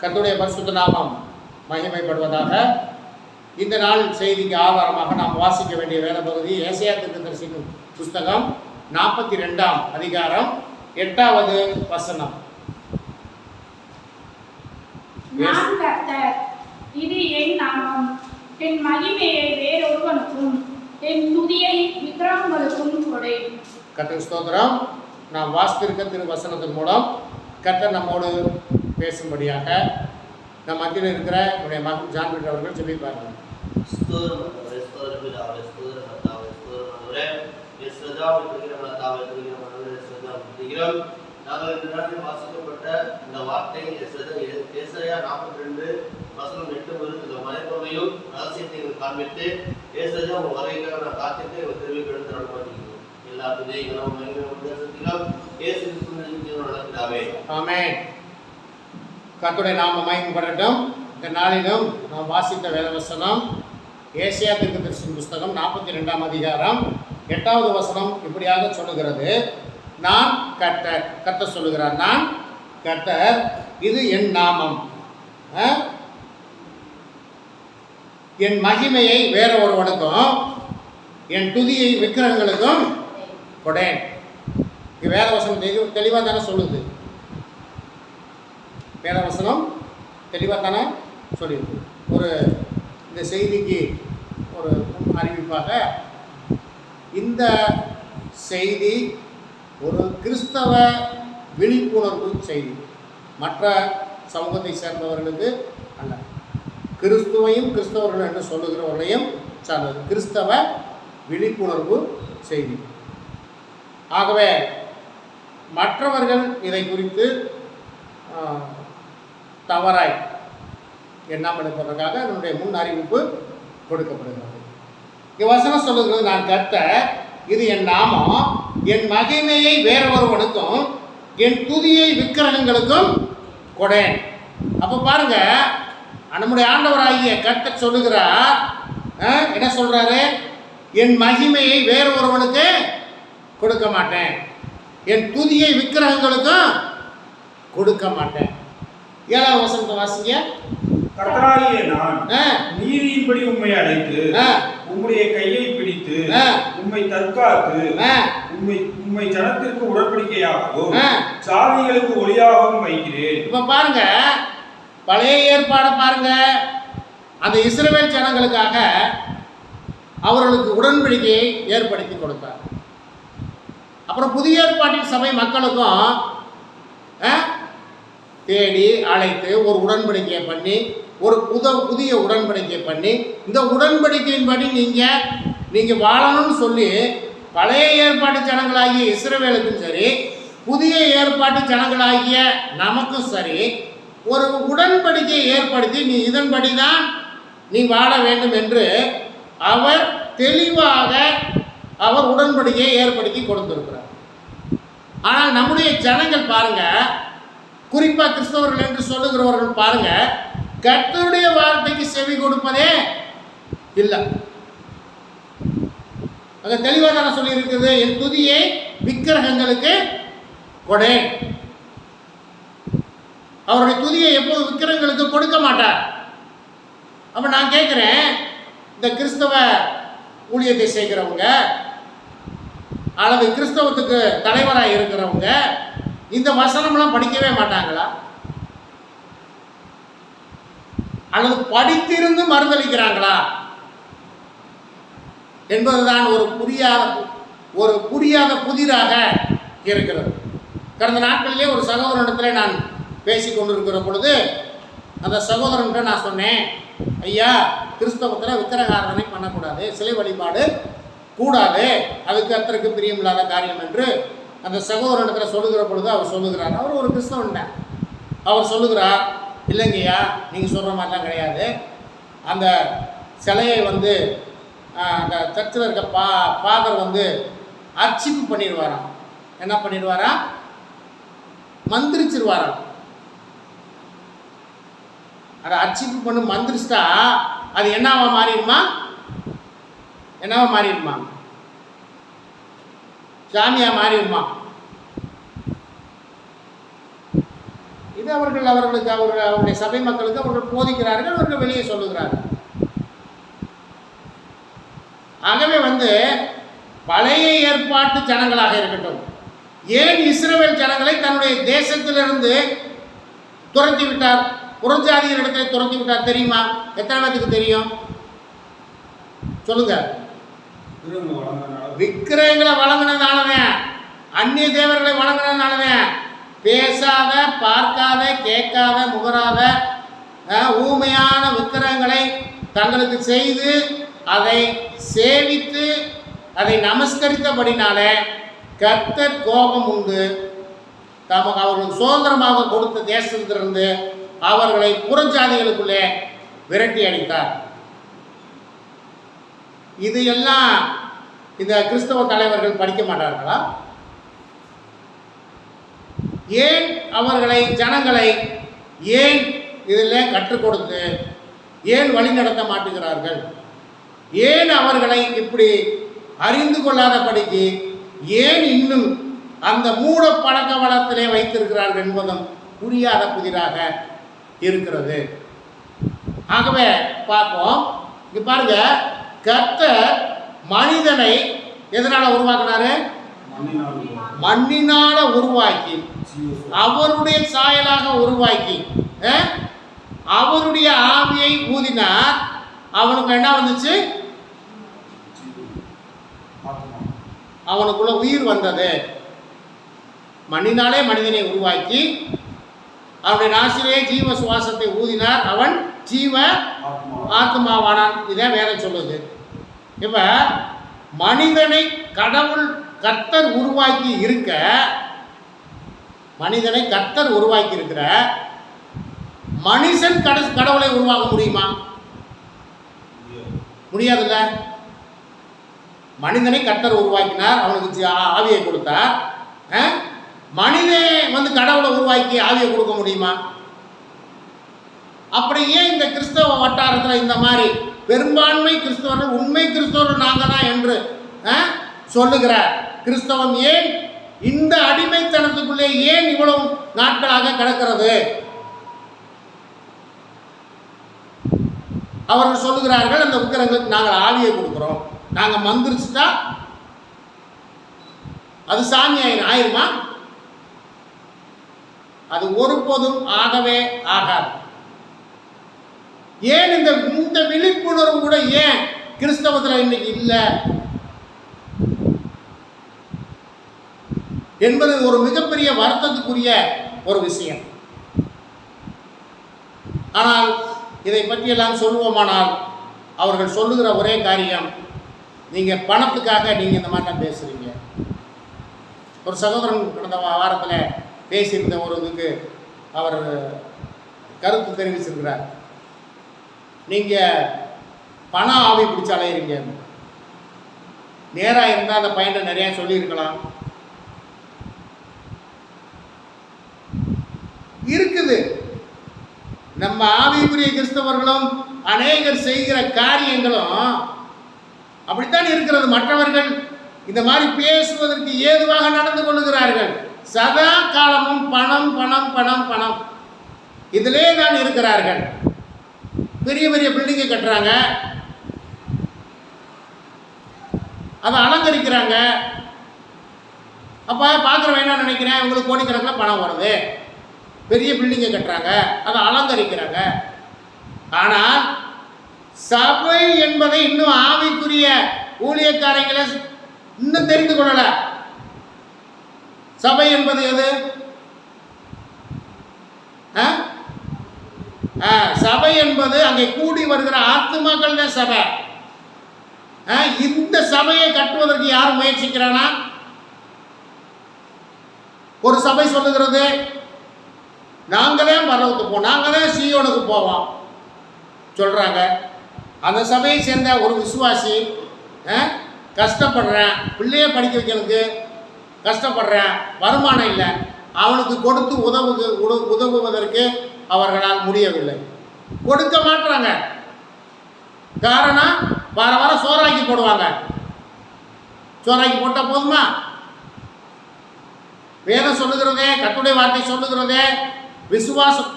கர்த்தருடைய பரிசுத்த நாமம் மகிமைப்படுவதாக. இந்த நாள் செய்திக்கு ஆதாரமாக நாம் வாசிக்க வேண்டிய வேத பகுதி ஏசாயா தீர்க்கதரிசியின் புஸ்தகம் 42ஆம் அதிகாரம் 8வது வசனம். நான் கர்த்தர், இது என் நாமம், என் மகிமையை வேறொருவனுக்கும் என் துதியை விக்கிரகங்களுக்கும் கொடேன். கர்த்தர் ஸ்தோத்திரம். நாம் வாசித்திருக்க திருவசனத்தின் மூலம் கர்த்தர் நம்மோடு பேசும்படியாக நம் மத்தியில் இருக்கிற என்னுடைய மகன் ஜான் பீட்டர் அவர்கள் சொல்லியிருப்பார்கள். நாங்கள் இந்த நாளில் வாசிக்கப்பட்ட இந்த வார்த்தை ஏசாயா 42:8 முதல் இந்த மறைப்பொருளையும் ரகசியத்தையும் காண்பித்து ஏசாயா உங்கள் வரைக்காக நான் காத்திட்டு எங்கள் தெருவில் எடுத்து நடமாட்டிக்கிறோம். எல்லாத்துக்கும் நடக்கிறாவே. ஆமென். கர்த்தருடைய நாமம் மகிமைப்படட்டும். இந்த நாளிலும் நாம் வாசித்த வேதவசனம் ஏசாயா தீர்க்கதரிசியின் புஸ்தகம் 42ஆம் அதிகாரம் 8வது வசனம் இப்படியாக சொல்லுகிறது. நான் கர்த்தர். கர்த்தர் சொல்லுகிறார், நான் கர்த்தர், இது என் நாமம், என் மகிமையை வேற ஒருவனுக்கும் என் துதியை விக்கிரகங்களுக்கும் கொடேன். வேதவசனம் தெளிவாக தானே சொல்லுது. வேதவசனம் தெளிவாக தானே சொல்லியிருக்கு. இந்த செய்திக்கு ஒரு அறிவிப்பாக இந்த செய்தி ஒரு கிறிஸ்தவ விழிப்புணர்வு செய்தி, மற்ற சமூகத்தை சேர்ந்தவர்களுக்கு அல்ல, கிறிஸ்துவையும் கிறிஸ்தவர்கள் என்று சொல்லுகிறவர்களையும் சார்ந்தது, கிறிஸ்தவ விழிப்புணர்வு செய்தி. ஆகவே மற்றவர்கள் இதை குறித்து தவறாய் எண்ணாமல் இருப்பதற்காக என்னுடைய முன் அறிவிப்பு கொடுக்கப்படுகிறது. வசனம் சொல்லுகிறது, நான் கர்த்தர், இது என் நாமம், என் மகிமையை வேற ஒருவனுக்கும் என் துதியை விக்கிரகங்களுக்கும் கொடேன். அப்போ பாருங்க, நம்முடைய ஆண்டவராகிய கர்த்தர் சொல்லுகிறார், என்ன சொல்றாரு? என் மகிமையை வேற ஒருவனுக்கு கொடுக்க மாட்டேன், என் துதியை விக்கிரகங்களுக்கும் கொடுக்க மாட்டேன். 7வது வசனத்தை வாசிங்க. கர்த்தராகிய நான் நீதியின்படி உம்மை அழைத்து உம்முடைய கையை பிடித்து உம்மை தற்காத்து உம்மை ஜனத்திற்கு உடன்படிக்கையாகவும் சாதிகளுக்கு ஒளியாகவும் வைக்கிறேன். இப்ப பாருங்க, பழைய ஏற்பாடு பாருங்க, அந்த இஸ்ரவேல் ஜனங்களுக்காக அவர்களுக்கு உடன்படிக்கையை ஏற்படுத்தி கொடுத்தார். அப்புறம் புதிய ஏற்பாட்டின் சபை மக்களுக்கும் தேடி அழைத்து ஒரு உடன்படிக்கையை பண்ணி, ஒரு புதிய உடன்படிக்கை பண்ணி, இந்த உடன்படிக்கையின்படி நீங்கள் வாழணும்னு சொல்லி பழைய ஏற்பாட்டு ஜனங்களாகிய இஸ்ரவேலுக்கும் சரி, புதிய ஏற்பாட்டு ஜனங்களாகிய நமக்கும் சரி ஒரு உடன்படிக்கையை ஏற்படுத்தி, நீ இதன்படி தான் நீ வாழ வேண்டும் என்று அவர் தெளிவாக அவர் உடன்படிக்கையை ஏற்படுத்தி கொடுத்திருக்கிறார். ஆனால் நம்முடைய ஜனங்கள் பாருங்க, குறிப்பாக கிறிஸ்தவர்கள் என்று சொல்லுகிறவர்கள் பாருங்க, கர்த்தருடைய வார்த்தைக்கு செவி கொடுப்பதே இல்லை. அங்க தெளிவாக தானே சொல்லி இருக்குது, என் துதியை விக்கிரகங்களுக்கு கொடேன். அவருடைய துதியை எப்போது விக்கிரகங்களுக்கு கொடுக்க மாட்டார். அப்ப நான் கேட்கிறேன், இந்த கிறிஸ்தவ ஊழியத்தை செய்கிறவங்க அல்லது கிறிஸ்தவத்துக்கு தலைவராக இருக்கிறவங்க இந்த வசனம்லாம் படிக்கவே மாட்டாங்களா? அல்லது படித்திருந்து மறுதளிக்கிறாங்களா என்பதுதான் ஒரு புரியாத புதிராக இருக்கிறது. கடந்த நாட்களிலே ஒரு சகோதரனிடத்தில் நான் பேசி கொண்டிருக்கிற பொழுது அந்த சகோதரன்கிட்ட நான் சொன்னேன், ஐயா, கிறிஸ்தவத்தில் விக்கிரகாராதனை பண்ணக்கூடாது, சிலை வழிபாடு கூடாது, அது கர்த்தருக்கு பிரியமில்லாத காரியம் என்று அந்த சகோதரனிடத்தில் சொல்லுகிற பொழுது அவர் சொல்லுகிறார், அவர் ஒரு கிறிஸ்தவன், அவர் சொல்லுகிறார், இல்லைங்கய்யா, நீங்கள் சொல்கிற மாதிரிலாம் கிடையாது, அந்த சிலையை அந்த சர்ச்சில் இருக்க ஃபாதர் அர்ச்சிப்பு பண்ணிடுவாராம். என்ன பண்ணிடுவாராம்? மந்திரிச்சிருவாராம். அதை அர்ச்சிப்பு பண்ணி மந்திரிச்சிட்டா அது என்னவா மாறிடுமா? சாமியா மாறிடுமா? இது என்று அவருடைய சபை மக்களுக்கு அவர்கள் போதிக்கிறார்கள், அவர்கள் வெளியே சொல்லுகிறார்கள். ஆகவே பழைய ஏற்பாட்டு ஜனங்களாக இருக்கட்டும், ஏன் இஸ்ரவேல் ஜனங்களை தன்னுடைய தேசத்திலிருந்து துரத்தி விட்டார், புறஜாதிகள் இடத்துல துரத்தி விட்டார் தெரியுமா? எத்தனை பேருக்கு தெரியும்? சொல்லுங்க. விக்கிரகங்களை வழங்கினதுனாலதான், அந்நிய தேவர்களை வழங்கினதுனாலதான், பேசாத, பார்க்காத, கேட்காத, முகராத ஊமையான விக்கிரகங்களை தங்களுக்கு செய்து அதை சேவித்து அதை நமஸ்கரித்தபடினால கர்த்தர் கோபம் உண்டு தமக்கு அவர்களுக்கு சுதந்திரமாக கொடுத்த தேசத்திலிருந்து அவர்களை புறஜாதிகளுக்குள்ளே விரட்டி அடித்தார். இது எல்லாம் இந்த கிறிஸ்தவ தலைவர்கள் படிக்க மாட்டார்களா? ஏன் அவர்களை ஜனங்களை ஏன் இதில் கற்றுக் கொடுத்து ஏன் வழி நடத்த மாட்டுகிறார்கள்? ஏன் அவர்களை இப்படி அறிந்து கொள்ளாதபடிக்கு ஏன் இன்னும் அந்த மூட பழக்க வளத்திலே வைத்திருக்கிறார்கள் என்பதும் புரியாத புதிராக இருக்கிறது. ஆகவே பார்ப்போம். இங்க பாருங்க, கர்த்தர் மனிதனை எதனால உருவாக்கினாரு? மண்ணினால உருவாக்கி அவருடைய சாயலாக உருவாக்கி அவருடைய ஆவியை ஊதினார். அவனுக்கு என்ன வந்துச்சு? அவனுக்குள்ள உயிர் வந்தது. மண்ணினாலே மனிதனை உருவாக்கி அவனுடைய நாசிலே ஜீவ சுவாசத்தை ஊதினார், அவன் ஜீவ ஆத்மாவானான். இதான் வேதம் சொல்லுது. இப்ப மனிதனை கர்த்தர் உருவாக்கி இருக்க, மனிதனை கர்த்தர் உருவாக்கி இருக்கிற மனுஷன் கடவுளை உருவாக்க முடியுமா? முடியாதுல்ல. மனிதனை கர்த்தர் உருவாக்கினார், அவனுக்கு ஆவியை கொடுத்தார். மனிதன் கடவுளை உருவாக்கி ஆவியை கொடுக்க முடியுமா? அப்படி ஏன் இந்த கிறிஸ்தவ வட்டாரத்தில் இந்த மாதிரி பெரும்பான்மை கிறிஸ்தவர்கள், உண்மை கிறிஸ்தவர்கள் நாங்கள் தான் என்று சொல்லுகிற கிறிஸ்தவம் ஏன் இந்த அடிமைத்தனத்துக்குள்ளே ஏன் இவ்வளவு நாட்களாக கிடக்கிறது? அவர்கள் சொல்லுகிறார்கள், அந்த விக்கிரங்களுக்கு நாங்கள் ஆவியை கொடுக்குறோம், நாங்கள் மந்திரிச்சுட்டா அது சாமி ஆயிருமா? அது ஒருபோதும் ஆகவே ஆகாது. ஏன் இந்த விழிப்புணர்வு கூட ஏன் கிறிஸ்தவத்தில் இன்னைக்கு இல்லை என்பது ஒரு மிகப்பெரிய வருத்தத்துக்குரிய ஒரு விஷயம். ஆனால் இதை பற்றியெல்லாம் சொல்லுவோமானால் அவர்கள் சொல்லுகிற ஒரே காரியம், நீங்கள் பணத்துக்காக நீங்கள் இந்த மாதிரி பேசுகிறீங்க. ஒரு சகோதரன் கடந்த வாரத்தில் பேசியிருந்த ஒரு இதுக்கு அவர் கருத்து தெரிவிச்சிருக்கிறார். நீங்கள் பணம் ஆவி பிடிச்சி அலையிறீங்க, நேராக இருந்தால் அந்த பையனை நிறையா சொல்லியிருக்கலாம். இருக்குது. நம்ம ஆவிக்குரிய கிறிஸ்தவர்களும் அநேகர் செய்கிற காரியங்களும் அப்படித்தான் இருக்கிறது. மற்றவர்கள் இந்த மாதிரி பேசுவதற்கு ஏதுவாக நடந்து கொள்ளுகிறார்கள். சதா காலமும் பணம் பணம் பணம் பணம் இதிலே தான் இருக்கிறார்கள். பெரிய பெரிய பில்டிங்கை கட்டுறாங்க, அதை அலங்கரிக்கிறாங்க. அப்போ பார்க்குறவன் என்ன நினைக்கிறேன், உங்களுக்கு கோடிக்கணக்கில் பணம் வருது, பெரிய பில்டிங்கை கட்டுறாங்க, அதை அலங்கரிக்கிறாங்க. ஆனால் சபை என்பதை இன்னும் ஆவிக்குரிய ஊழியக்காரங்களை இன்னும் தெரிந்து கொள்ளல. சபை என்பது எது? சபை என்பது அங்கே கூடி வருகிற ஆத்துமாக்கள் தான் சபை. இந்த சபையை கட்டுவதற்கு யார் முயற்சிக்கிறானா? ஒரு சபை சொல்லுகிறது, நாங்களே பரலோகத்துக்கு போவோம், நாங்களே சீயோனுக்கு போவோம் சொல்றாங்க. அந்த சபையை சேர்ந்த ஒரு விசுவாசி கஷ்டப்படுறேன், பிள்ளைய படிக்க வைக்கிறதுக்கு கஷ்டப்படுறேன், வருமானம் இல்லை, அவனுக்கு கொடுத்து உதவுவதற்கு அவர்களால் முடியவில்லை, கொடுக்க மாட்டாங்க. காரணம், வார வாரம் சோறாக்கி போடுவாங்க. சோறாக்கி போட்டால் போதுமா? வேதம் சொல்லுகிறதே, கர்த்தருடைய வார்த்தை சொல்லுகிறதே,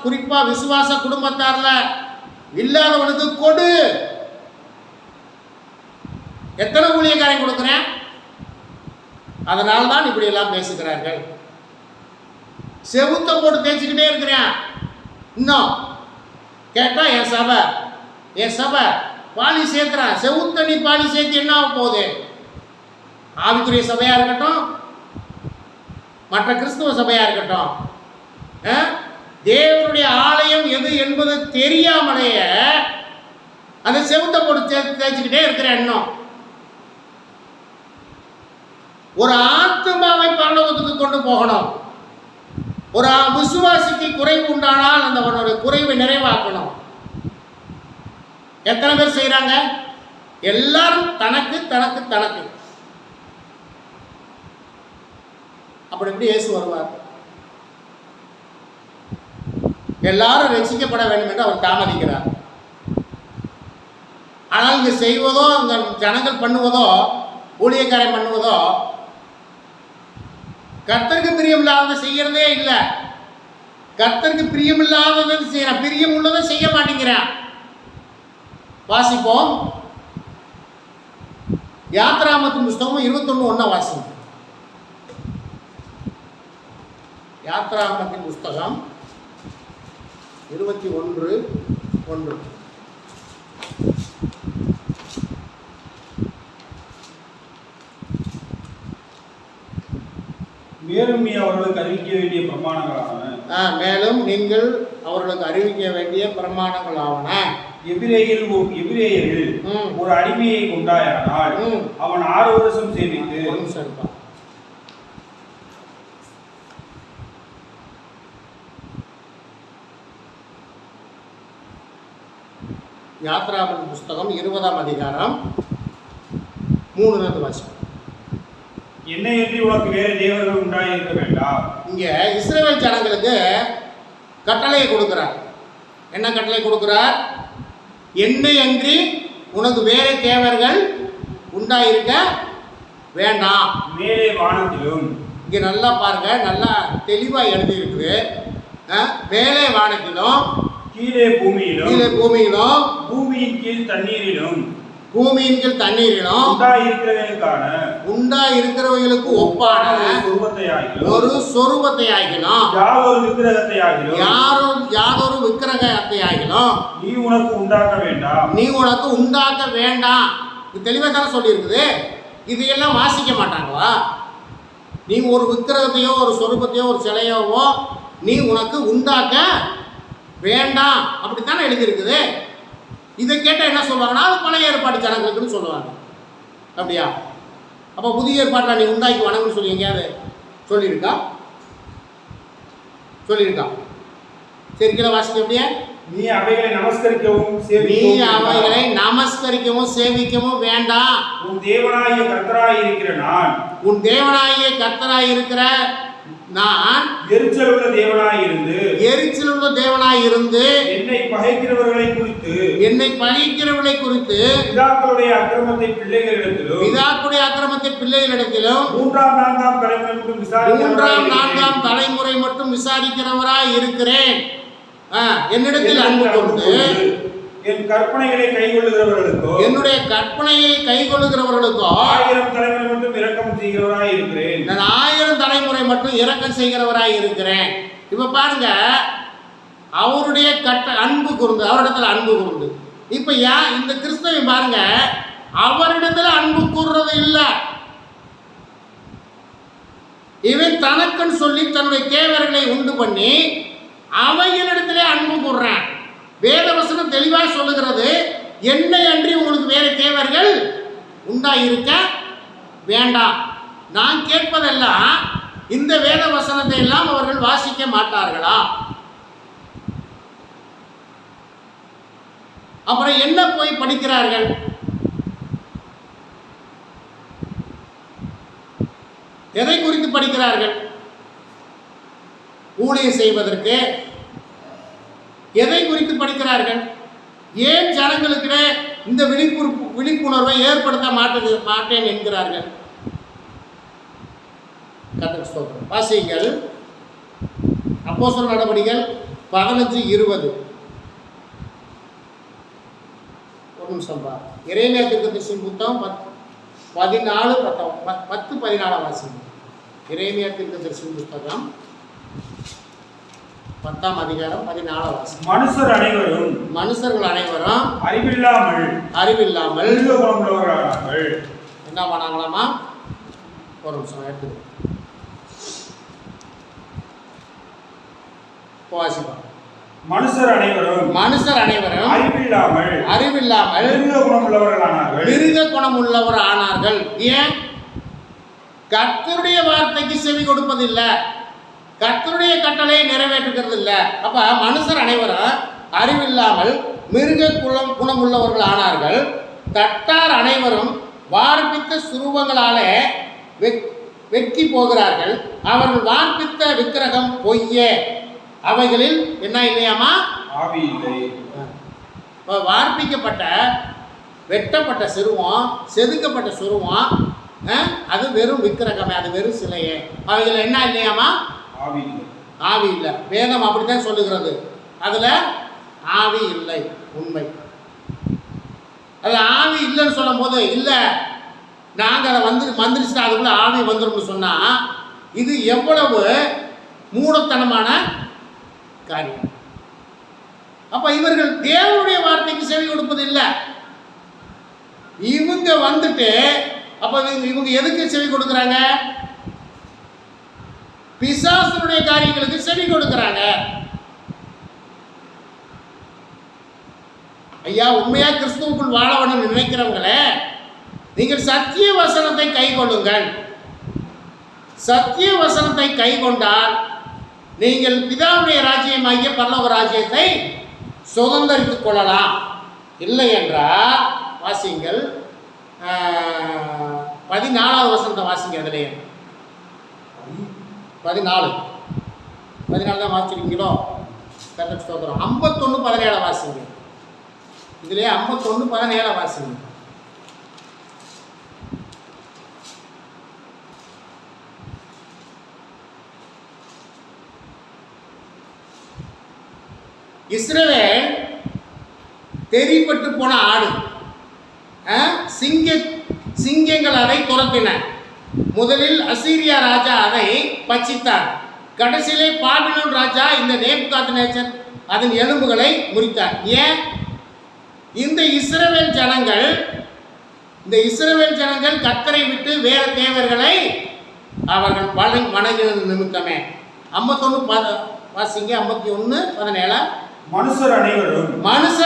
குறிப்பா விசுவாச குடும்பத்தார்ல இல்லாதவனுக்கு கொடு. எத்தனை ஊழியக்காரன் கொடுக்கிறேன்? அதனால தான் இப்படி எல்லாம் பேசுகிறார்கள். செவுத்த போட்டு தேய்ச்சிக்கிட்டே இருக்கிறேன். இன்னும் கேட்டா என் சபை பாலி சேர்க்கிறான். செவுத்த நீ பாலி சேர்த்து என்ன ஆக போகுது? ஆவிக்குரிய சபையா இருக்கட்டும், மற்ற கிறிஸ்துவ சபையா இருக்கட்டும், தேவனுடைய ஆலயம் எது என்பது தெரியாமலேயே அந்த செவுத்த போட்டு தேய்ச்சிக்கிட்டே இருக்கிறேன். இன்னும் ஒரு ஆத்மாவை பரலோகத்துக்கு கொண்டு போகணும். ஒரு விசுவாசிக்கு குறைவு உண்டானால் அந்த குறைவை நிறைவாக்கணும். எத்தனை பேர் செய்யறாங்க? எல்லாரும் தனக்கு தனக்கு தனக்கு. அப்படி எப்படி இயேசு வருவார்? எல்லாரும் ரட்சிக்கப்பட வேண்டும் என்று அவர் தாமதிக்கிறார். ஆனால் இங்க செய்வதோ, இந்த ஜனங்கள் பண்ணுவதோ, ஊழியக்காரன் பண்ணுவதோ கர்த்தருக்கு பிரியமில்லாததை செய்யறதே இல்லை. கர்த்தருக்கு பிரியமில்லாததை செய்யறான், பிரியம் உள்ளதை செய்ய மாட்டேங்கிறான். வாசிப்போம். யாத்ராமத்தின் புஸ்தகம் 21:1 வாசிப்போம். யாத்ராமத்தின் புஸ்தகம் 21:1. மேலும் நீ அவர்களுக்கு அறிவிக்க வேண்டிய பிரமாணங்களாவன. மேலும் நீங்கள் அவர்களுக்கு அறிவிக்க வேண்டிய பிரமாணங்களாவன. எபிரேயரில் ஒரு அடிமையை கொண்டாயானால் அவன் 6 வருஷம் சேவித்து. யாத்ராமத்தின் புஸ்தகம் 20ஆம் அதிகாரம் 3 வாசிப்போம். என்னை என்று உனக்கு வேறு தேவர்கள் உண்டாயிருக்க வேண்டாம். இங்க இஸ்ரவேல் ஜனங்களுக்கு கட்டளையை கொடுக்கிறார். என்ன கட்டளை கொடுக்கிறார்? என்னை அன்றி உனக்கு வேற தேவர்கள் உண்டாயிருக்க வேண்டாம். மேலே வானத்திலும். இங்க நல்லா பாருங்க, நல்லா தெளிவா எழுதி இருக்குது. மேலே வானத்திலும், கீழே பூமியிலும், பூமியின் கீழ் தண்ணீரிலும், உண்டாயிருக்கிறவர்களுக்கு ஒப்பான ஒரு சொரூபத்தையாகிலும், யாதொரு விக்கிரகத்தையாகிலும் நீ உனக்கு உண்டாக்க வேண்டாம். இது தெளிவா தானே சொல்லி இருக்குது. இதையெல்லாம் வாசிக்க மாட்டாங்களா? நீ ஒரு விக்கிரகத்தையோ ஒரு சொரூபத்தையோ ஒரு சிலையோவோ நீ உனக்கு உண்டாக்க வேண்டாம், அப்படித்தானே எழுதியிருக்குது. இதை கேட்டால் என்ன சொல்லுவாங்கன்னா, அது பழைய ஏற்பாடு ஜனங்களுக்குன்னு சொல்லுவாங்க. அப்படியா? அப்போ புதிய ஏற்பாட்டில் நீ உண்டாக்கி வணங்குன்னு சொல்லி எங்கேயாவது சொல்லியிருக்கா? சரி, கீழே வாசிக்க. அப்படியே நீ அவைகளை நமஸ்கரிக்கவும் சேவிக்கவும் வேண்டாம். உன் தேவனாகிய கர்த்தராய் இருக்கிற நான் எரிச்சலுள்ள தேவனாய் இருந்து என்னை பகைக்கிறவர்களை குறித்து பிதாக்களுடைய அக்கிரமத்தை பிள்ளைகளிடத்திலும் 3ஆம் 4ஆம் தலைமுறை மட்டும் விசாரிக்கிறவராய் இருக்கிறேன். என்னிடத்தில் அன்பு கொண்டு என் கற்பனைகளை கைக்கொள்ளுகிறவர்களுக்கோ, என்னுடைய கற்பனையை கைக்கொள்ளுகிறவர்களுக்கோ 1000 தலைமுறை மட்டும் இரக்கம் செய்கிறவராய் இருக்கிறேன். நான் 1000 தலைமுறை மட்டும் இரக்கம் செய்கிறவராய் இருக்கிறேன். இப்ப பாருங்க, அவருடைய அன்பு கூர்ந்து, அவரிடத்துல அன்பு கூர்ந்து. இப்ப இந்த கிறிஸ்தவன் பாருங்க, அவரிடத்துல அன்பு கூறுறது இல்லை. இவன் தனக்குன்னு சொல்லி தன்னுடைய தேவர்களை உண்டு பண்ணி அவைகளிடத்திலே அன்பு கூறுறான். வேதவசனம் தெளிவாக சொல்லுகிறது, என்னை அன்றி உங்களுக்கு வேற தேவர்கள் உண்டாயிருக்க வேண்டாம். நான் கேட்பதெல்லாம் இந்த வேத வசனத்தை எல்லாம் அவர்கள் வாசிக்க மாட்டார்களா? அப்புறம் என்ன போய் படிக்கிறார்கள்? எதை குறித்து படிக்கிறார்கள்? ஊழியம் செய்வதற்கு எதை குறித்து படிக்கிறார்கள்? ஏன் ஜனங்களுக்கு இந்த விழிப்புணர்வை ஏற்படுத்த மாட்டேன் என்கிறார்கள்? வாசியுங்கள் அப்போஸ்தலர் நடபடிகள் 15:20. ஒரு நிமிஷம் பா. எரேமியா தீர்க்கதரிசியின் புத்தகம் 10:14 வாசிங்க. எரேமியா தீர்க்கதரிசியின் புத்தகம் 10ஆம் அதிகாரம் 14 வாசிங்க. மனுஷர்கள் அனைவரும் அறிவில்லாமல் என்ன பண்ணாங்களாமா? ஒரு நிமிஷம் எடுத்து வாசிப்பா. மனுஷர் அனைவரும் அறிவில்லாமல் மிருக குணமுள்ளவர் ஆனார்கள். ஏன்? கர்த்தருடைய வார்த்தைக்கு செவி கொடுப்பதில்லை, கர்த்தருடைய கட்டளையை நிறைவேற்றுகிறது இல்லை. அப்ப மனுஷர் அனைவரும் அறிவில்லாமல் மிருக குணமுள்ளவர்கள் ஆனார்கள். தட்டார் அனைவரும் வார்ப்பித்த சுரூபங்களாலே வெட்கி போகிறார்கள். அவர்கள் வார்ப்பித்த விக்கிரகம் பொய்யே, அவைகளில் என்ன இல்லையாமா? ஆவி இல்லை. வார்ப்பிக்கப்பட்ட வெட்டப்பட்ட சிறுவம், செதுக்கப்பட்ட சுருவம், அது வெறும் விக்கிரகமே, அது வெறும் சிலையே. அவைகள் என்ன இல்லையாமா? ஆவி இல்லை. வேதம் அப்படித்தான் சொல்லுகிறது. அதுல ஆவி இல்லை. உண்மை. அது ஆவி இல்லைன்னு சொல்லும் போது இல்லை நாங்கள் அதை வந்துருச்சுன்னா அதுக்குள்ள ஆவி வந்துடும் சொன்னா இது எவ்வளவு மூடத்தனமான காரியம். அப்ப இவர்கள் தேவனுடைய வார்த்தைக்கு செவி கொடுப்பது இல்லை. இவங்க வந்துட்டு அப்ப இவங்க எதுக்கு செவி கொடுக்குறாங்க? பிசாசுடைய காரியங்களுக்கு செவி கொடுக்குறாங்க. ஐயா, உண்மையா கிறிஸ்துவுக்குள் வாழ வேண்டும் நினைக்கிறவங்களே, நீங்கள் சத்திய வசனத்தை கை கொள்ளுங்கள். சத்திய வசனத்தை கை கொண்டால் நீங்கள் பிதாவுடைய ராஜ்யமாகிய பரலோக ராஜ்யத்தை சுதந்தரித்துக் கொள்ளலாம். இல்லை என்றால் வாசிங்கள் 14வது வசனத்தை வாசிங்க. அதிலே 14 தான் வாசிச்சிருக்கீங்களோ? கர்த்தருக்கு ஸ்தோத்திரம். 51:17 வாசிங்க. இதுலேயே 51:17 வாசிங்க. இஸ்ரவேல் தெரிப்பட்டு போன ஆடு, சிங்கங்கள் அதை துரத்தின. முதலில் அசீரியா ராஜா அதை பட்சித்தார். கடைசியிலே பாபிலோன் ராஜா இந்த நேபுகாத்நேச்சர் அதன் எலும்புகளை முறித்தார். ஏன்? இந்த இஸ்ரவேல் ஜனங்கள் கர்த்தரை விட்டு வேற தேவர்களை அவர்கள் வணங்கினது நிமித்தமே. 51 வாசிங்க. 51:17 மனுஷர்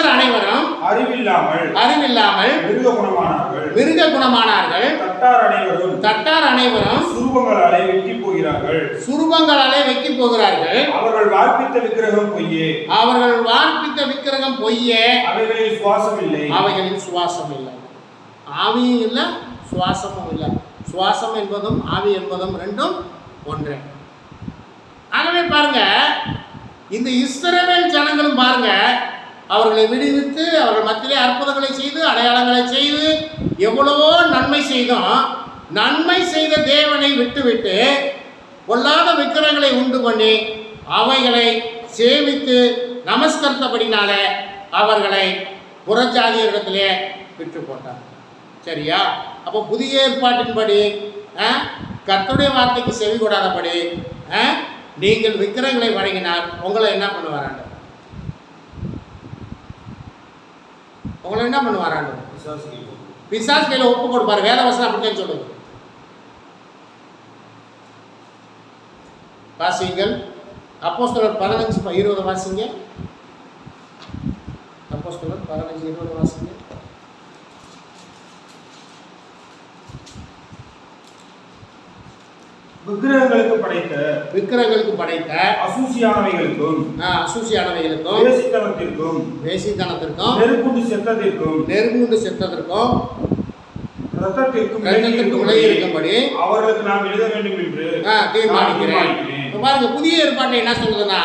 அனைவரும் அறிவில்லாமல் மிருக குணமானார்கள். தட்டார் அனைவரும் சுரூபங்களாலே வெட்டி போகிறார்கள். அவர்கள் வார்ப்பித்த விக்கிரகம் பொய்யே, அவைகளில் சுவாசம் இல்லை. ஆவியும் இல்லை, சுவாசமும் இல்லை. சுவாசம் என்பதும் ஆவி என்பதும் ரெண்டும் ஒன்றே. ஆகவே பாருங்க, இந்த இஸ்ரவேல் ஜனங்களும் பாருங்க, அவர்களை விடுவித்து அவர்கள் மத்தியிலே அற்புதங்களை செய்து அடையாளங்களை செய்து எவ்வளவோ நன்மை செய்தோம். நன்மை செய்த தேவனை விட்டுவிட்டு பொல்லாத விக்கிரகங்களை உண்டு பண்ணி அவைகளை சேவித்து நமஸ்கரித்தபடினால அவர்களை புறஜாதியரிடத்திலே விற்று போட்டார். சரியா? அப்போ புதிய ஏற்பாட்டின்படி கர்த்தருடைய வார்த்தைக்கு செவி கொடாதபடி நீங்கள் விக்கிரகங்களை வணங்கினால் உங்களை என்ன பண்ணுவாராண்டு? பிசாசு கையில் ஒப்பு கொடுப்பாரு. வேத வசனம் அப்படித்தான் சொல்லுது. வாசிங்கள். அப்போஸ்தலர் 15:20 வாசிங்க. அப்போஸ்தலர் 15:20 வாசிங்க. விக்கிரகங்களுக்கு படைத்த அசூசியானவைகளுக்கும் வேசித்தனத்திற்கும் நெருங்குண்டு செத்ததற்கும் இரத்தத்திற்கும் விலகியிருக்கும்படி அவர்களுக்கு நாம் எழுத வேண்டும் என்று தீர்மானிக்கிறேன். பாருங்க, புதிய ஏற்பாட்டை என்ன சொல்றதுன்னா,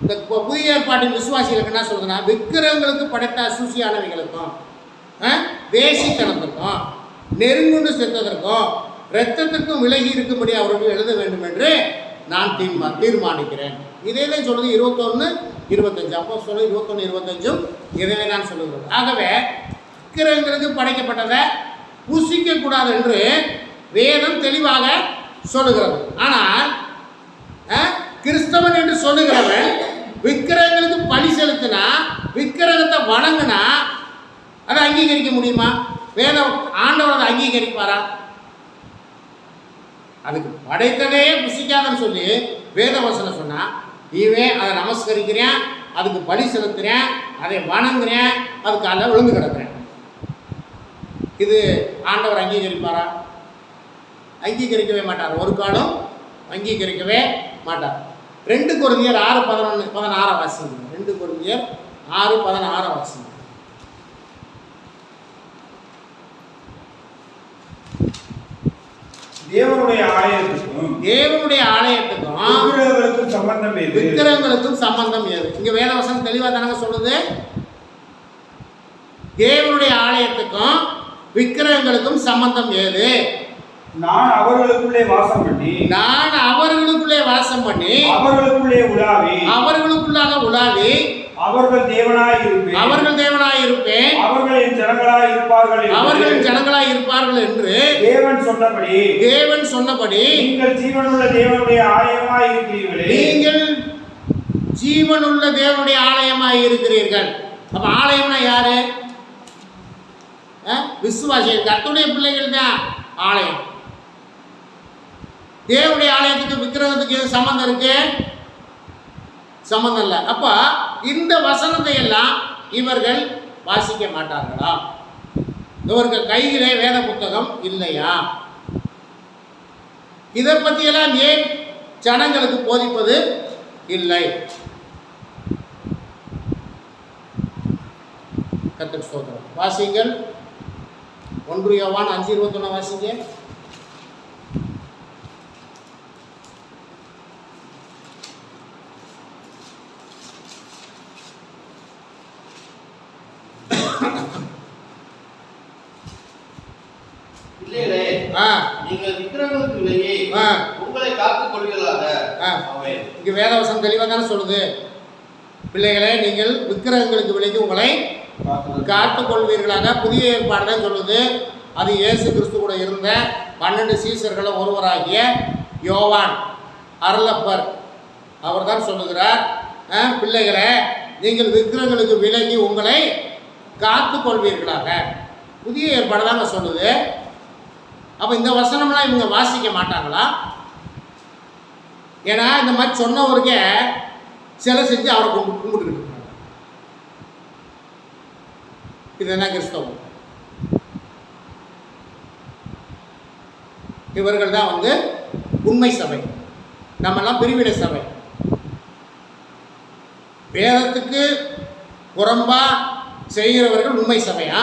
இந்த புதிய ஏற்பாட்டின் விசுவாசிகளுக்கு என்ன சொல்றதுன்னா, விக்கிரகங்களுக்கு படைத்த அசூசியானவைகளுக்கும் வேசித்தனத்திற்கும் நெருங்குண்டு செத்ததற்கும் இரத்தத்திற்கும் விலகி இருக்கும்படி அவர்கள் எழுத வேண்டும் என்று நான் தீர்மானிக்கிறேன். இதையிலே சொல்லுது 21:25. அப்போ சொல்லுது 21:25 இதையிலே நான் சொல்லுகிறேன். ஆகவே விக்கிரகங்களுக்கு படைக்கப்பட்டதை புசிக்க கூடாது என்று வேதம் தெளிவாக சொல்லுகிறது. ஆனால் கிறிஸ்தவன் என்று சொல்லுகிறவன் விக்கிரகங்களுக்கு பலி செலுத்தினா, விக்கிரகத்தை வணங்கினா அதை அங்கீகரிக்க முடியுமா? வேதம் ஆண்டவர் அதை அங்கீகரிப்பாரா? அதுக்கு படைத்ததே புசிக்காதன்னு சொல்லி வேதவசனம் சொன்னா, இவன் அதை நமஸ்கரிக்கிறேன், அதுக்கு பலி செலுத்துறேன், அதை வணங்குறேன், அதுக்கு அல்ல விழுந்து கிடக்குறேன். இது ஆண்டவர் அங்கீகரிப்பாரா? அங்கீகரிக்கவே மாட்டார். ஒரு காலம் அங்கீகரிக்கவே மாட்டார். 2 கொரிந்தியர் 6:11-16 வாசிங்க. 2 கொரிந்தியர் 6:16 வாசிங்க. தேவனுடைய ஆலயத்துக்கும் விக்கிரகங்களுக்கும் சம்பந்தம் ஏது? இங்க வேதவசனம் தெளிவா தானங்க சொல்லுது. தேவனுடைய ஆலயத்துக்கும் விக்கிரகங்களுக்கும் சம்பந்தம் ஏது? நான் அவர்களுக்குள்ளே வாசம் பண்ணி அவர்களுக்குள்ளாக உலாவி அவர்கள் தேவனாய் இருப்பேன், அவர்கள் என் ஜனங்களாய் இருப்பார்கள் என்று தேவன் சொன்னபடி நீங்கள் ஜீவனுள்ள தேவனுடைய ஆலயமாய் இருக்கிறீர்கள். அப்ப ஆலயம்னா யாரு? விசுவாசிகள், கர்த்தருடைய பிள்ளைகள் தான் ஆலயம். தேவனுடைய ஆலயத்துக்கு விக்கிரகத்துக்கு எது சம்பந்தம் இருக்கு? சம்பந்தம் இல்லை. அப்ப இந்த வசனத்தை எல்லாம் இவர்கள் வாசிக்க மாட்டார்களா? இவர்கள் கையிலே வேத புத்தகம் இல்லையா? இதை பற்றியெல்லாம் ஏன் ஜனங்களுக்கு போதிப்பது இல்லை? கர்த்தருக்கு ஸ்தோத்திரம். வாசிங்கள் 1 யோவான் 5:21 வாசிங்க. நீங்கள் விக்கிரகங்களுக்கு விலகி உங்களை காத்துக் கொள்வீர்களாக. இங்க வேதவசனம் தெளிவாக தானே சொல்லுது, பிள்ளைகளே நீங்கள் விக்கிரகங்களுக்கு விலகி உங்களை காத்துக் கொள்வீர்களாக. புதிய ஏற்பாடு தான் சொல்லுது. அது இயேசு கிறிஸ்து கூட இருந்த 12 சீசர்களில் ஒருவராகிய யோவான் அருளப்பர் அவர் தான் சொல்லுகிறார், பிள்ளைகளே நீங்கள் விக்கிரகங்களுக்கு விலகி உங்களை காத்துக் கொள்வீர்களாக. புதிய ஏற்பாடு தாங்க சொல்லுது. அப்போ இந்த வசனம்லாம் இவங்க வாசிக்க மாட்டாங்களா? ஏன்னா இந்த மாதிரி சொன்னவருக்கே சிலை செஞ்சு அவரை கும்பிட்டுக்கிட்டு இருக்காங்க. இது என்ன கிறிஸ்தவம்? இவர்கள் தான் உண்மை சபை, நம்மெல்லாம் பிரிவினை சபை. வேதத்துக்கு புறம்பா செய்கிறவர்கள் உண்மை சபையா?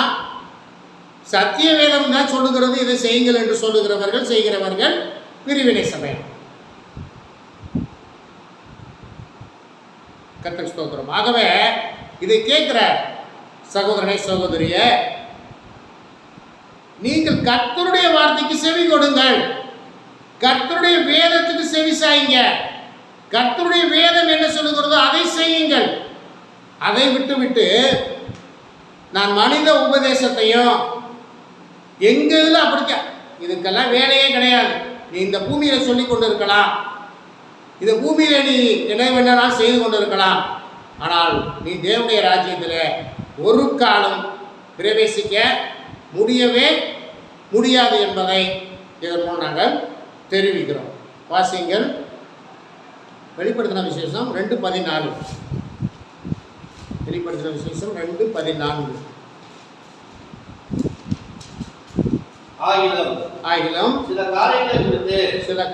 சத்திய வேதம் தான் சொல்லுகிறது இதை செய்யுங்கள் என்று சொல்லுகிறவர்கள் செய்கிறவர்கள் பிரிவினை சபையா? கர்த்தருக்கு ஸ்தோத்திரம். ஆகவே இதை கேட்கிற சகோதரனை சகோதரிய, நீங்கள் கர்த்தருடைய வார்த்தைக்கு செவி கொடுங்கள், கர்த்தருடைய வேதத்துக்கு செவி சாயுங்க. கர்த்தருடைய வேதம் என்ன சொல்லுகிறதோ அதை செய்யுங்கள். அதை விட்டு நான் மனித உபதேசத்தையும் எங்க இதில் அப்படிக்க இதுக்கெல்லாம் வேலையே கிடையாது. நீ இந்த பூமியில சொல்லி கொண்டு இருக்கலாம், இந்த பூமியில நீ என்ன வேணாலும் செய்து கொண்டு இருக்கலாம், ஆனால் நீ தேவனுடைய ராஜ்யத்தில் ஒரு காலம் பிரவேசிக்க முடியவே முடியாது என்பதை இதன் மூலம் நாங்கள் தெரிவிக்கிறோம். வாசிங்கள் வெளிப்படுத்தின விசேஷம் 2:14. வெளிப்படுத்தின விசேஷம் 2:14. ஆகிலும் சில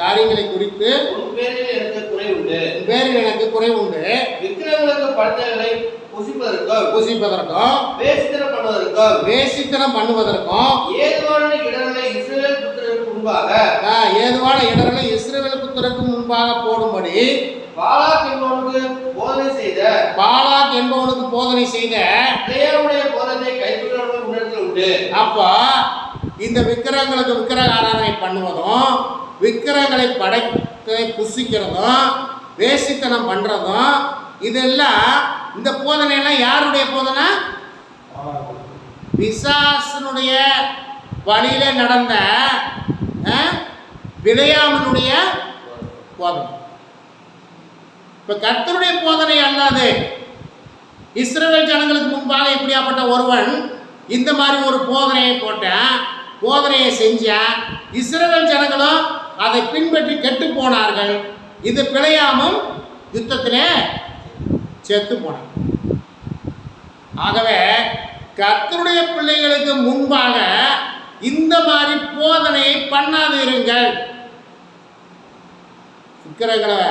காரியங்களை குறித்து உன் பேரில் எனக்கு குறை உண்டு. விக்கிரகங்களுக்கு படைத்தவைகளை புசிப்பதற்கும் வேசித்தனம் பண்ணுவதற்கும் ஏதுவான இடர்களை இஸ்ரவேல் புத்திரருக்கு முன்பாக போடும்படி பாலாக் என்பவனுக்கு போதனை செய்த போதனை கைப்பற்றவர்கள் உணர்த்தல் உண்டு. அப்போ இந்த விக்கிரகங்களுக்கு விக்கிரக ஆராதனை பண்ணுவதும் விக்கிரகங்களை புசிக்கிறதும் வேசித்தனம் பண்ணுறதும் இதெல்லாம், இந்த போதனையெல்லாம் யாருடைய போதனை? பிசாசனுடைய வழியில நடந்த பிழையாமனுடைய போதனை. இப்ப கர்த்தருடைய போதனை அல்லாது இஸ்ரவேல் ஜனங்களுக்கு முன்பாக இப்படியாப்பட்ட ஒருவன் இந்த மாதிரி ஒரு போதனையை போதனையை செஞ்சான். இஸ்ரவேல் ஜனங்களும் அதை பின்பற்றி கெட்டு போனார்கள். இது பிழையாமும் யுத்தத்திலே செத்து போனார். ஆகவே கர்த்தருடைய பிள்ளைகளுக்கு முன்பாக இந்த மாதிரி போதனையை பண்ணாதிருங்கள். விக்கிரகங்களை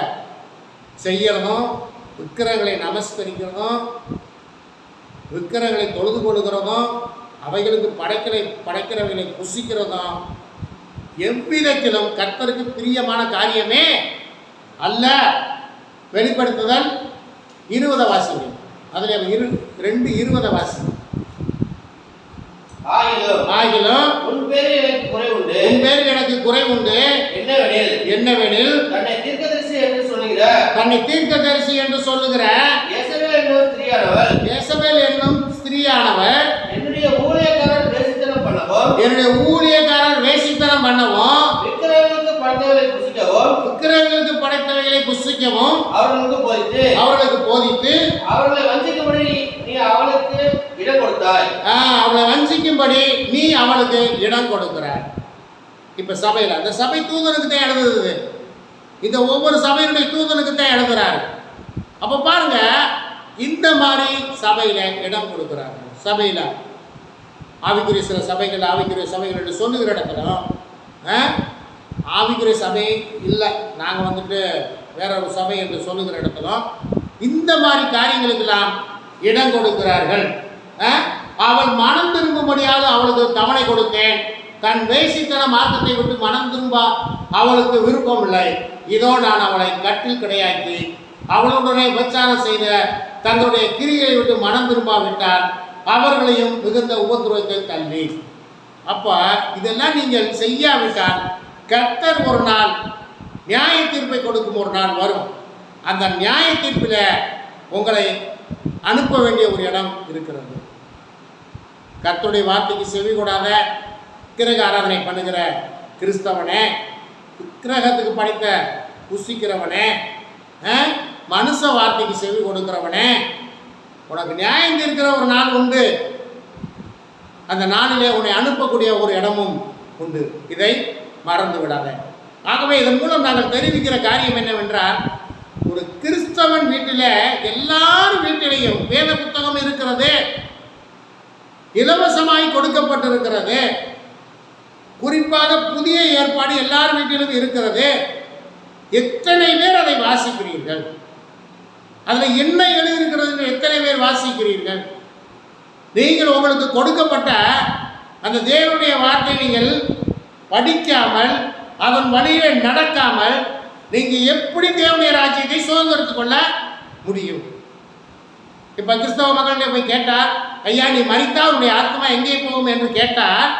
செய்யறதும், விக்கிரகங்களை நமஸ்கரிக்கிறதும், விக்கிரகங்களை தொழுது கொள்கிறதும், அவைகளுக்கு படைக்கிறவைகளை புசிக்கிறதும் எவ்விதத்திலும் கர்த்தருக்கு பிரியமான காரியமே அல்ல. வெளிப்படுத்துதல் 20 வாசிங்க. அதில் 2:20 வாசிங்க. ஆகிலும் உன் பேரில் எனக்கு குறை உண்டு. என்னவெனில் தன்னை தீர்க்கதரிசி என்று சொல்லுகிற யேசபேல் என்னும் ஸ்திரீயானவர் என்னுடைய ஊழியக்காரர் வேசித்தனம் பண்ணவும் விக்கிரகங்களுக்கு படைத்தவைகளை புசிக்கவும் அவர்களுக்கு போதித்து அவர்களை வஞ்சிக்கும்படி நீ அவளுக்கு இடம் கொடுக்கிறாய். இப்ப சபையில் அந்த சபை தூதனுக்கு தான் எழுதுது. இந்த ஒவ்வொரு சபையினுடைய தூதனுக்கு தான் எழுதுறாரு. அப்ப பாருங்க, இந்த மாதிரி சபையில இடம் கொடுக்கிறாங்க. சபையில ஆவிக்குரிய சில சபைகள் ஆவிக்குரிய சபைகள் என்று சொல்லுகிற இடத்துல ஆவிக்குரிய சபை இல்லை, நாங்கள் வந்துட்டு வேற ஒரு சபை என்று சொல்லுகிற இடத்துல இந்த மாதிரி காரியங்களுக்கெல்லாம் இடம் கொடுக்கிறார்கள். அவள் மனம் திரும்பும்படியாக அவளுக்கு தவணை கொடுத்தேன். தன் வேசித்தன மார்க்கத்தை விட்டு மனம் திரும்ப அவளுக்கு விருப்பம் இல்லை. இதோ நான் அவளை கட்டில் கிடையாக்கி அவளுடனே விபச்சாரம் செய்த தங்களுடைய கிரியை விட்டு மனம் திரும்பாவிட்டால் அவர்களையும் மிகுந்த உபத்திரவத்தை தள்ளி. அப்போ இதெல்லாம் நீங்கள் செய்யாவிட்டால் கர்த்தர் ஒரு நாள் நியாய தீர்ப்பை கொடுக்கும் ஒரு நாள் வரும். அந்த நியாய தீர்ப்பில் உங்களை அனுப்ப வேண்டிய ஒரு இடம் இருக்கிறது. கர்த்தருடைய வார்த்தைக்கு செவி கொடாத விக்கிரக ஆராதனை பண்ணுகிற கிறிஸ்தவனே, விக்கிரகத்துக்கு படைத்த புசிக்கிறவனே, மனுஷ வார்த்தைக்கு செவி கொடுக்கிறவனே, உனக்கு நியாயம் தீர்க்கிற ஒரு நாள் உண்டு. அந்த நாளிலே உன்னை அனுப்பக்கூடிய ஒரு இடமும் உண்டு. இதை மறந்து விடாத. ஆகவே இதன் மூலம் நாங்கள் தெரிவிக்கிற காரியம் என்னவென்றால், ஒரு கிறிஸ்தவன் வீட்டில் எல்லாரும் வீட்டிலையும் வேத புத்தகம் இருக்கிறது, இலவசமாய் கொடுக்கப்பட்டிருக்கிறது. குறிப்பாக புதிய ஏற்பாடு எல்லார் வீட்டிலும் இருக்கிறது. எத்தனை பேர் அதை வாசிக்கிறீர்கள்? அதில் என்ன எழுதியிருக்கிறது எத்தனை பேர் வாசிக்கிறீர்கள்? நீங்கள் உங்களுக்கு கொடுக்கப்பட்ட அந்த தேவனுடைய வார்த்தை நீங்கள் படிக்காமல் அதன் வழியிலே நடக்காமல் நீங்கள் எப்படி தேவனுடைய ராஜ்யத்தை சுதந்திரத்து கொள்ள முடியும்? இப்போ கிறிஸ்தவ மக்கள்கிட்ட போய் கேட்டால், ஐயா நீ மரித்தா உன்னுடைய ஆத்மா எங்கே போகும் என்று கேட்டால்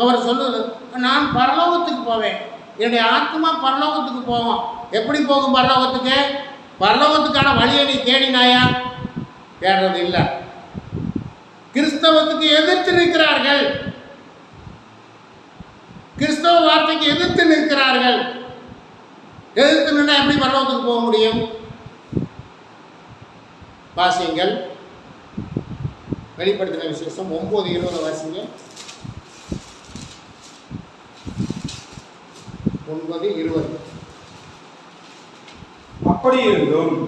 அவர் சொல்லுவது, நான் பரலோகத்துக்கு போவேன், என்னுடைய ஆத்மா பரலோகத்துக்கு போவோம். எப்படி போகும் பரலோகத்துக்கு? பரலோகத்துக்கான வழியை நீ தேடினாயா? தேடுறது இல்லை. கிறிஸ்தவத்துக்கு எதிர்த்து நிற்கிறார்கள், கிறிஸ்தவ வார்த்தைக்கு எதிர்த்து நிற்கிறார்கள். எதிர்த்து நின்னா எப்படி பரலோகத்துக்கு போக முடியும்? வாசிங்கள், வெளிப்படுத்தின விசேஷம் 9:20 வாசிங்க. 9:20.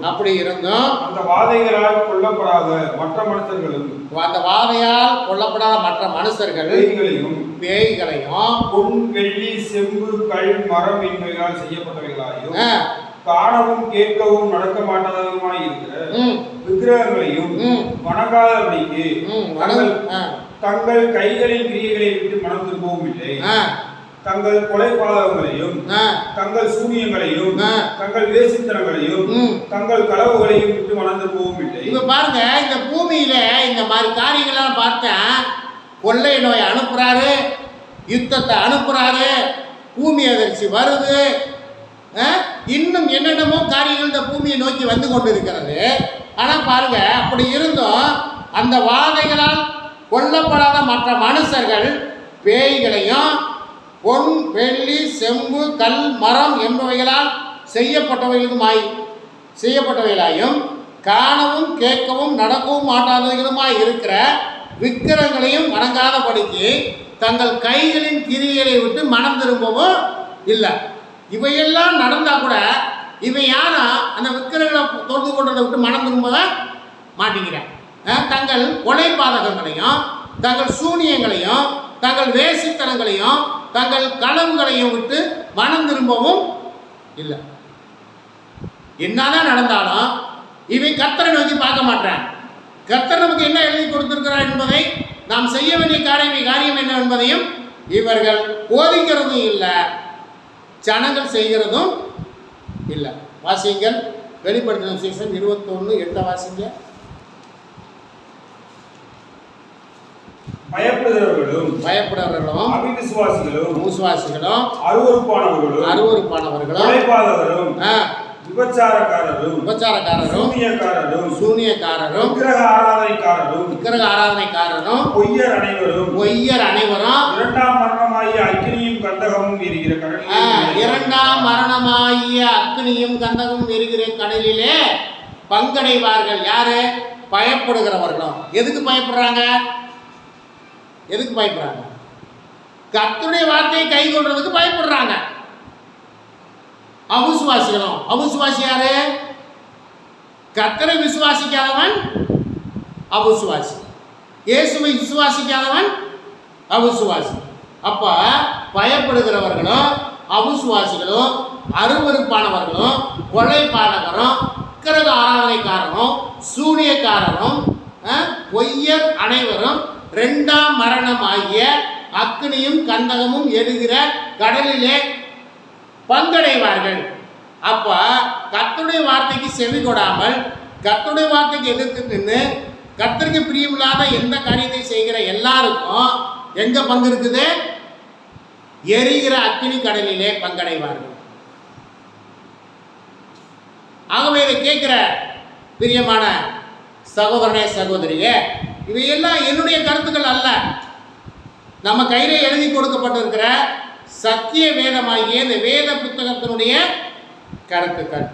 அப்படி இருந்தும் அந்த வாதையால் கொல்லப்படாத மற்ற மனுஷர்கள் பேய்களையும் பொன் வெள்ளி செம்பு கல் மரம் என்பவையால் செய்யப்பட்டவைகளாயும் காணவும் கேட்கவும் நடக்க மாட்டாதவருமாய் இருக்கிற விக்கிரகங்களையும் வணங்காதபடிக்கு தங்கள் கைகளின் கிரியைகளை விட்டு மனம் திரும்பவும் இல்லை. தங்கள் கொலைபாதகங்களையும் தங்கள் சூனியங்களையும் தங்கள் வேசித்தனங்களையும் தங்கள் களவுகளையும் விட்டு மனம் திரும்பவும் இல்லை. இப்ப பாருங்க, இந்த பூமியில இந்த மாதிரி காரியங்கள்லாம் பார்த்தா கொள்ளை நோய் அனுப்புறாரு, யுத்தத்தை அனுப்புறாரு, பூமி அதிர்ச்சி வருது, இன்னும் என்னென்னமோ காரியங்கள் இந்த பூமியை நோக்கி வந்து கொண்டு இருக்கிறது. ஆனால் பாருங்க, அப்படி இருந்தும் அந்த வாதைகளால் கொல்லப்படாத மற்ற மனுஷர்கள் பேய்களையும் பொன் வெள்ளி செம்பு கல் மரம் என்பவைகளால் செய்யப்பட்டவைகளாயும் காணவும் கேட்கவும் நடக்கவும் மாட்டாதவைகளுமாய் இருக்கிற விக்கிரகங்களையும் வணங்காதபடிக்கு தங்கள் கைகளின் கிரியைகளை விட்டு மனம் திரும்பவும் இல்லை. இவையெல்லாம் நடந்தால் கூட இவன் யாரா அந்த விக்கிரகங்களை தொழுது கொண்டதை விட்டு மனம் திரும்ப மாட்டேங்கிறான். தங்கள் கொலை பாதகங்களையும் தங்கள் சூனியங்களையும் தங்கள் வேசித்தனங்களையும் தங்கள் களவுகளையும் விட்டு மனம் திரும்பவும் இல்லை. என்னதான் நடந்தாலும் இவன் கர்த்தரை நோக்கி பார்க்க மாட்டான். கர்த்தர் நமக்கு என்ன எழுதி கொடுத்திருக்கிறார் என்பதை நாம் செய்ய வேண்டிய காரியம் என்ன என்பதையும் இவர்கள் போதிக்கிறதும் இல்லை, ஜனங்கள் செய்கிறதும் இல்லை. வாசிங்கள், வெளிப்படுத்தின விசேஷம் 21:8 வாசிங்க. பயப்படுகிறவர்களும் அவிசுவாசிகளும் அருவருப்பானவர்களும் விபச்சாரக்காரரும் சூனியக்காரரும் விக்கிரக ஆராதனைக்காரரும் பொய்யர் அனைவரும் இரண்டாம் மரணமாகிய அக்கினியும் கந்தகமும் எரிகிற கடலிலே பங்கடைவார்கள். யாரு? பயப்படுகிறவர்களும். எதுக்கு பயப்படுறாங்க? கர்த்தருடைய வார்த்தையை கை கொள்றதுக்கு பயப்படுறாங்க. அவிசுவாசிகளும். அவிசுவாசி யாரு? கர்த்தரை விசுவாசிக்காதவன் அவிசுவாசி, இயேசுவை விசுவாசிக்காதவன் அவிசுவாசி. அப்ப பயப்படுகிறவர்களும் அவிசுவாசிகளும் அருவருப்பானவர்களும் கொலைபாதகரும் விக்கிரக ஆராதனைக்காரரும் சூனியக்காரரும் பொய்யர் அனைவரும் இரண்டாம் மரணம் ஆகிய அக்கினியும் கந்தகமும் எரிகிற கடலிலே பங்கடைவார்கள். அப்ப கர்த்தருடைய வார்த்தைக்கு செவி கொடாமல் கர்த்தருடைய வார்த்தைக்கு எதிர்த்து நின்று கர்த்தருக்கு பிரியமில்லாத எந்த காரியத்தை செய்கிற எல்லாருக்கும் எங்க பங்கு இருக்குது? எரிகிற அக்கினி கடலிலே பங்கடைவார்கள். ஆகவே இதை கேட்கிற பிரியமான சகோதரனே சகோதரியே, இவையெல்லாம் என்னுடைய கருத்துக்கள் அல்ல, நம்ம கையில எழுதி கொடுக்கப்பட்டிருக்கிற சத்திய வேதமாகிய இந்த வேத புத்தகத்தினுடைய கருத்துக்கள்.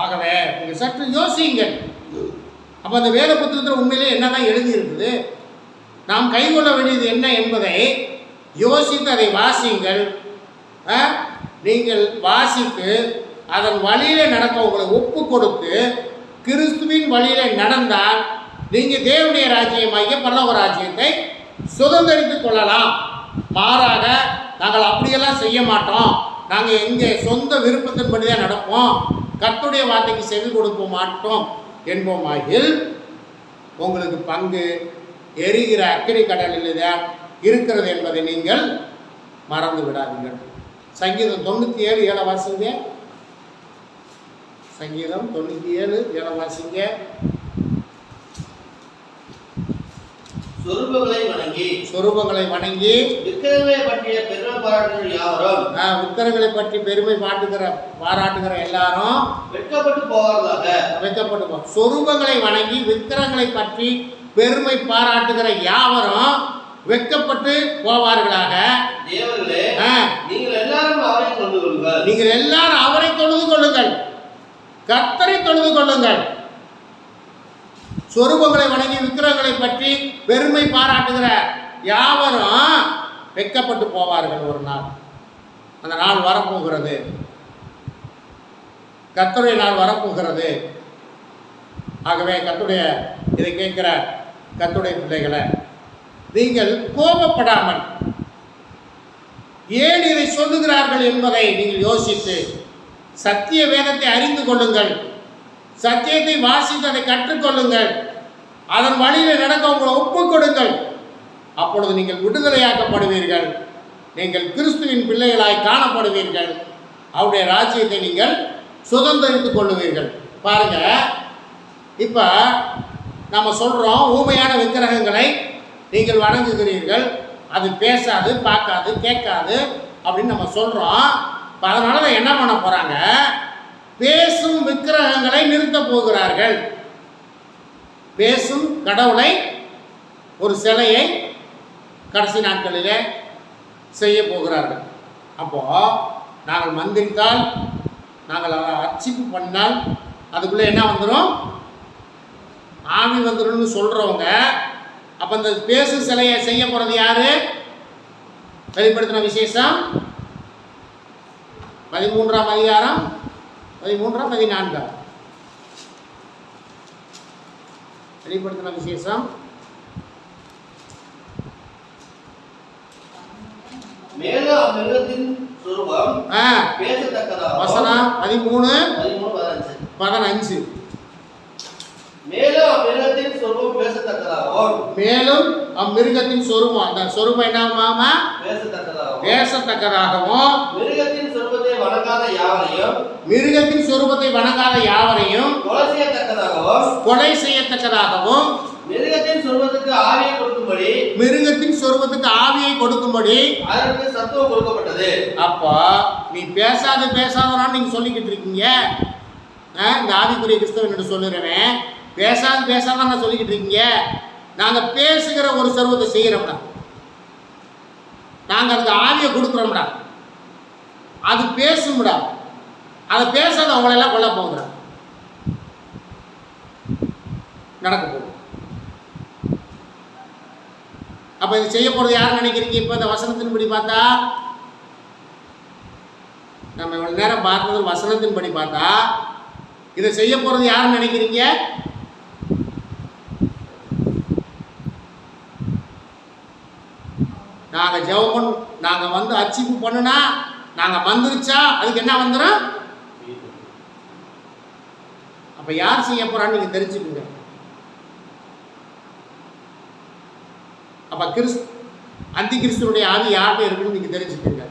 ஆகவே நீங்க சற்று யோசியுங்கள். அப்ப அந்த வேத புத்தகத்தில் உண்மையிலே என்னதான் எழுதி இருக்குது, நாம் கைகொள்ள வேண்டியது என்ன என்பதை யோசித்து அதை வாசியுங்கள். நீங்கள் வாசித்து அதன் வழியில நடக்க உங்களை ஒப்பு கொடுத்து கிறிஸ்துவின் வழியில நடந்தால் நீங்க தேவனுடைய ராஜ்யமாகிய பரலோக ராஜ்யத்தை சுதந்திரித்துக் கொள்ளலாம். மாறாக நாங்கள் அப்படியெல்லாம் செய்ய மாட்டோம், நாங்கள் எங்கள் சொந்த விருப்பத்தின்படி தான் நடப்போம், கர்த்தருடைய வார்த்தைக்கு செவி கொடுக்க மாட்டோம் என்போமாகில் உங்களுக்கு பங்கு எரிகிற அக்கினி கடலில் தான் இருக்கிறது என்பதை நீங்கள் மறந்து விடாதீர்கள். சங்கீதம் 97:7 வாசிங்க. சங்கீதம் 97:7 வாசிங்க. சொரூபங்களை வணங்கி விக்கிரகங்களை பற்றி பெருமை பாராட்டுகிற எல்லாரும் வெட்கப்பட்டு போ. சொரூபங்களை வணங்கி விக்கிரகங்களை பற்றி பெருமை பாராட்டுகிற யாவரும் வெட்கப்பட்டு போவார்களாக. நீங்கள் எல்லாரும் அவரை தொழுது கொள்ளுங்கள், கர்த்தரை தொழுது கொள்ளுங்கள். சொரூபங்களை வணங்கி விக்கிரகங்களை பற்றி பெருமை பாராட்டுகிற யாவரும் வெட்கப்பட்டு போவார்கள். ஒரு நாள், அந்த நாள் வரப்போகிறது, கர்த்தருடைய நாள் வரப்போகிறது. ஆகவே கர்த்தருடைய இதை கேட்கிற கர்த்தருடைய பிள்ளைகளை, நீங்கள் கோபப்படாமல் ஏன் இதை சொல்லுகிறார்கள் என்பதை நீங்கள் யோசித்து சத்திய வேதத்தை அறிந்து கொள்ளுங்கள், சத்தியத்தை வாசித்து அதை கற்றுக்கொள்ளுங்கள், அதன் வழியில் நடக்க உங்களை ஒப்புக் கொடுங்கள். அப்பொழுது நீங்கள் விடுதலையாக்கப்படுவீர்கள், நீங்கள் கிறிஸ்துவின் பிள்ளைகளாய் காணப்படுவீர்கள், அவருடைய ராஜ்யத்தை நீங்கள் சுதந்திரித்துக் கொள்ளுவீர்கள். பாருங்க, இப்போ நம்ம சொல்கிறோம் ஊமையான விக்கிரகங்களை நீங்கள் வணங்குகிறீர்கள், அது பேசாது பார்க்காது கேட்காது அப்படின்னு நம்ம சொல்கிறோம். அதனால தான் என்ன பண்ண போறாங்க, பேசும் விக்கிரகங்களை நிறுத்த போகிறார்கள். பேசும் கடவுளை, ஒரு சிலையை கடைசி நாட்களிலே செய்ய போகிறார்கள். அப்போ நாங்கள் மந்திரித்தால், நாங்கள் அர்ச்சிப்பு பண்ணால் அதுக்குள்ளே என்ன வந்துடும், ஆவி வந்துடும்னு சொல்கிறவங்க. அப்போ அந்த பேசு சிலையை செய்ய போகிறது யாரு? வெளிப்படுத்தின விசேஷம் 13ஆம் அதிகாரம் 13ஆம் 14 வெளிப்படுத்தின விசேஷம் மேலும் அம்மிருகத்தின் சொரூபம் பேசத்தக்கதாக வசனம் 13 15 மேலும் அம்மிருகத்தின் சொரூபம் பேசத்தக்கதாகவும், மேலும் அம்மிருகத்தின் சொரூபம், அந்த சொரூபம் என்னமாமா, பேசத்தக்கதாகவும், மிருகத்தின் சொரூபத்தை வணங்காத யாவரையும், மிருகத்தின் சொரூபத்தை வணங்காத யாவரையும் கொலை செய்யத்தக்கதாகவும், மிருகத்தின் சொரூபத்துக்கு ஆவியை கொடுக்கும்படி, மிருகத்தின் சொரூபத்துக்கு ஆவியை கொடுக்கும்படி அதற்கு சத்துவம் கொடுக்கப்பட்டது. அப்போ நீ பேசாதனா நீங்க சொல்லிக்கிட்டு இருக்கீங்க. இந்த ஆவிக்குரிய கிறிஸ்தவன் என்று சொல்லுறவன் பேசாதான் நான் சொல்லிக்கிட்டு இருக்கீங்க. நாங்க பேசுகிற ஒரு சர்வத்தை செய்கிறோம்டா, நாங்க அதுக்கு ஆவியை கொடுக்குறோம்டா, அது பேசும்டா, அதை பேசாத அவங்களெல்லாம் கொல்ல போகுதுடா, நடக்க போகுது. அப்ப இது செய்ய போறது யாருன்னு நினைக்கிறீங்க? இப்ப இந்த வசனத்தின்படி பார்த்தா, நம்ம இவ்வளவு நேரம் பார்த்தது வசனத்தின்படி பார்த்தா, இதை செய்ய போறது யாருன்னு நினைக்கிறீங்க? நாங்க ஜெபம் நாங்க வந்து அர்ச்சிப்பு பண்ணுனா, நாங்க மந்திரிச்சா அதுக்கு என்ன வந்துடும்? அப்ப யார் செய்ய போறான்னு நீங்க தெரிஞ்சுக்கோங்க. அப்ப அந்தி கிறிஸ்துவனுடைய ஆவி யார்கிட்ட இருக்குன்னு நீங்க தெரிஞ்சுக்கோங்க.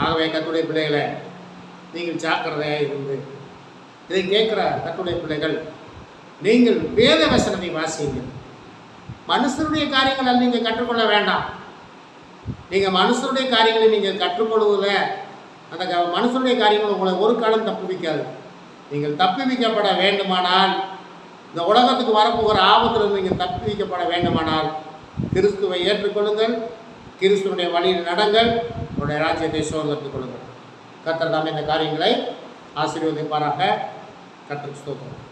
ஆகவே கர்த்தருடைய பிள்ளைகளை நீங்கள் ஜாக்கிரதையாக இருந்து இதை கேட்கிற கர்த்தருடைய பிள்ளைகள், நீங்கள் வேத வசனத்தை வாசியுங்கள். மனுஷருடைய காரியங்களை நீங்கள் கற்றுக்கொள்ள வேண்டாம். நீங்கள் மனுஷருடைய காரியங்களை நீங்கள் கற்றுக்கொள்வதில் அந்த மனுஷருடைய காரியங்கள் உங்களை ஒரு காலம் தப்புவிக்காது. நீங்கள் தப்புவிக்கப்பட வேண்டுமானால், இந்த உலகத்துக்கு வரப்போகிற ஆபத்திலிருந்து நீங்கள் தப்புவிக்கப்பட வேண்டுமானால், கிறிஸ்துவை ஏற்றுக்கொள்ளுங்கள், கிறிஸ்துவனுடைய வழியில் நடங்கள், உங்களுடைய ராஜ்யத்தை சுதந்திரத்துக் கொள்ளுங்கள். கர்த்தர் தாமே இந்த காரியங்களை ஆசீர்வதிப்பாராக. கர்த்தருக்கு ஸ்தோத்திரம்.